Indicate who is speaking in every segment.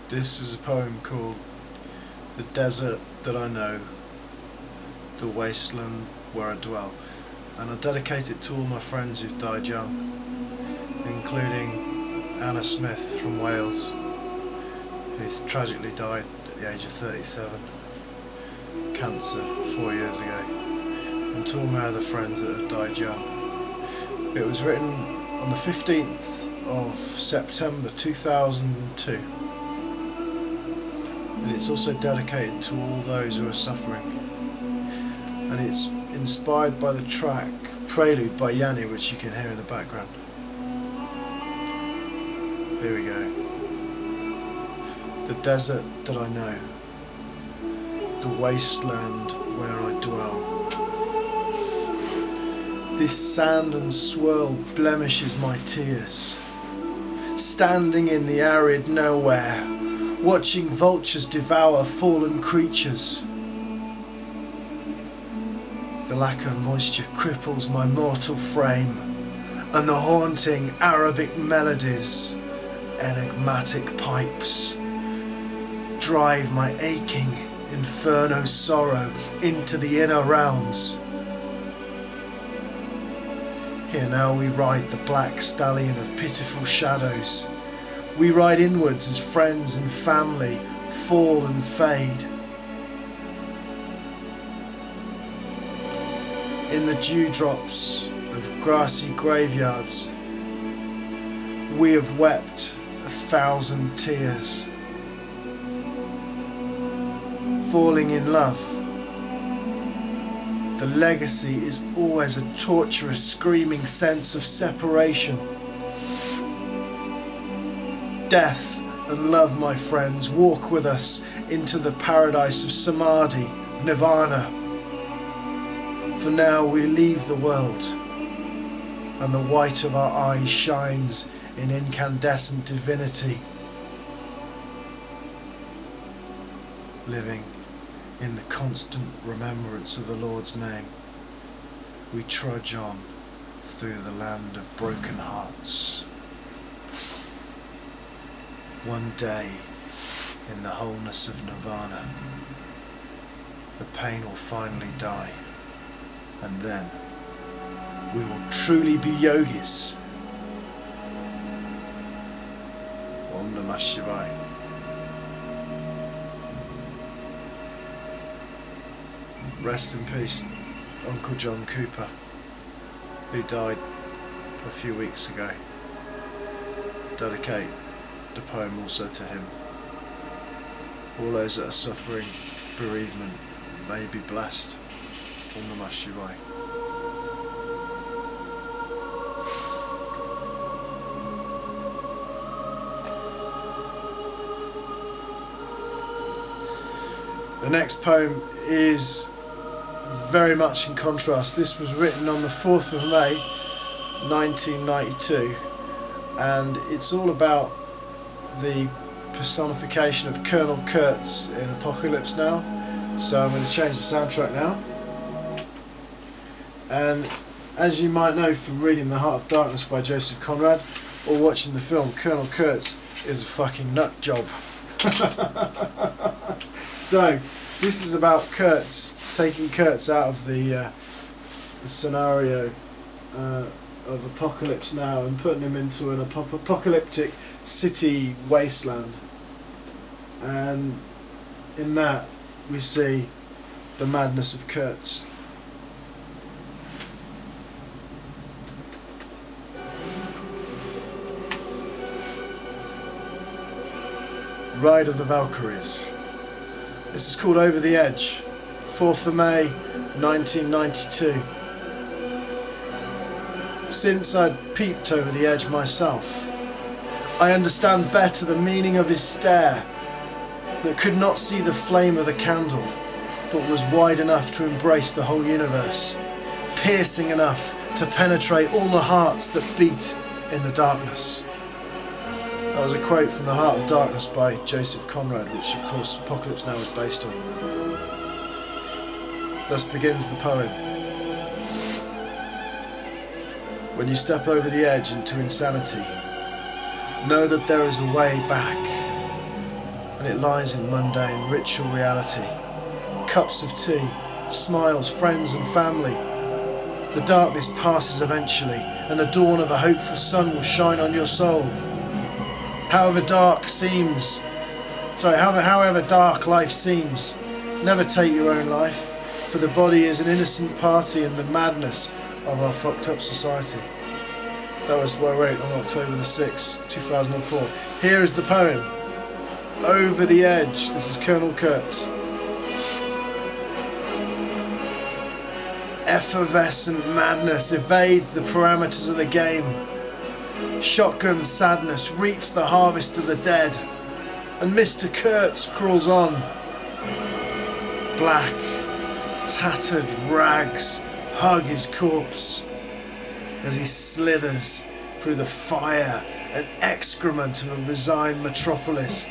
Speaker 1: This is a poem called The Desert That I Know, the Wasteland Where I Dwell, and I dedicate it to all my friends who've died young, including Anna Smith from Wales, who's tragically died at the age of 37, cancer 4 years ago, and to all my other friends that have died young. It was written on the 15th of September 2002. And it's also dedicated to all those who are suffering, and it's inspired by the track Prelude by Yanni, which you can hear in the background. Here we go. The desert that I know, the wasteland where I dwell. This sand and swirl blemishes my tears, standing in the arid nowhere, watching vultures devour fallen creatures. The lack of moisture cripples my mortal frame, and the haunting Arabic melodies, enigmatic pipes, drive my aching inferno sorrow into the inner realms. Here now we ride the black stallion of pitiful shadows. We ride inwards as friends and family fall and fade. In the dewdrops of grassy graveyards, we have wept 1,000 tears. Falling in love, the legacy is always a torturous, screaming sense of separation. Death and love, my friends, walk with us into the paradise of Samadhi, Nirvana. For now we leave the world, and the white of our eyes shines in incandescent divinity. Living in the constant remembrance of the Lord's name, we trudge on through the land of broken hearts. One day, in the wholeness of Nirvana, the pain will finally die, and then we will truly be yogis. Om Namah Shivaya. Rest in peace, Uncle John Cooper, who died a few weeks ago. Dedicate the poem also to him. All those that are suffering bereavement may be blessed. Om Namah Shivaya. The next poem is very much in contrast. This was written on the 4th of May 1992, and it's all about the personification of Colonel Kurtz in Apocalypse Now. So I'm going to change the soundtrack now. And as you might know from reading The Heart of Darkness by Joseph Conrad or watching the film, Colonel Kurtz is a fucking nut job. So this is about Kurtz, taking Kurtz out of the scenario of Apocalypse Now and putting him into an apocalyptic city wasteland, and in that we see the madness of Kurtz. Ride of the Valkyries. This is called Over the Edge, 4th of May 1992. Since I'd peeped over the edge myself, I understand better the meaning of his stare, that could not see the flame of the candle, but was wide enough to embrace the whole universe, piercing enough to penetrate all the hearts that beat in the darkness. That was a quote from The Heart of Darkness by Joseph Conrad, which of course Apocalypse Now is based on. Thus begins the poem. When you step over the edge into insanity, know that there is a way back. and it lies in mundane ritual reality. Cups of tea, smiles, friends and family. The darkness passes eventually, and the dawn of a hopeful sun will shine on your soul. However dark life seems, never take your own life, for the body is an innocent party in the madness of our fucked up society. That was what I wrote on October the 6th, 2004. Here is the poem, Over the Edge. This is Colonel Kurtz. Effervescent madness evades the parameters of the game. Shotgun sadness reaps the harvest of the dead, and Mr. Kurtz crawls on. Black, tattered rags hug his corpse as he slithers through the fire and excrement of a resigned metropolis.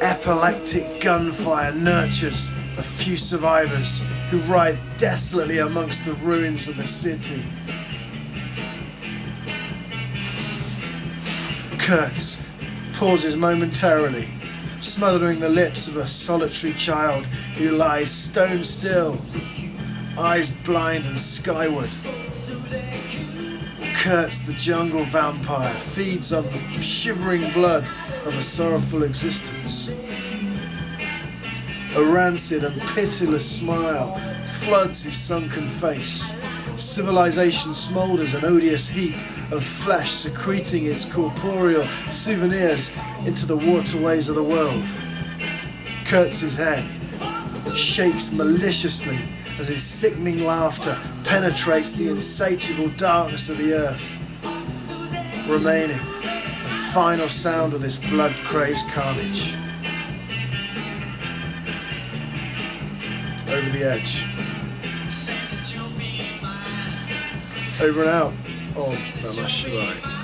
Speaker 1: Epileptic gunfire nurtures the few survivors who writhe desolately amongst the ruins of the city. Kurtz pauses momentarily, smothering the lips of a solitary child who lies stone still, eyes blind and skyward. Kurtz, the jungle vampire, feeds on the shivering blood of a sorrowful existence. A rancid and pitiless smile floods his sunken face. Civilization smoulders, an odious heap of flesh secreting its corporeal souvenirs into the waterways of the world. Kurtz's head shakes maliciously as his sickening laughter penetrates the insatiable darkness of the earth, remaining the final sound of this blood-crazed carnage. Over the Edge. Over and out. Oh, Namah Shivaya.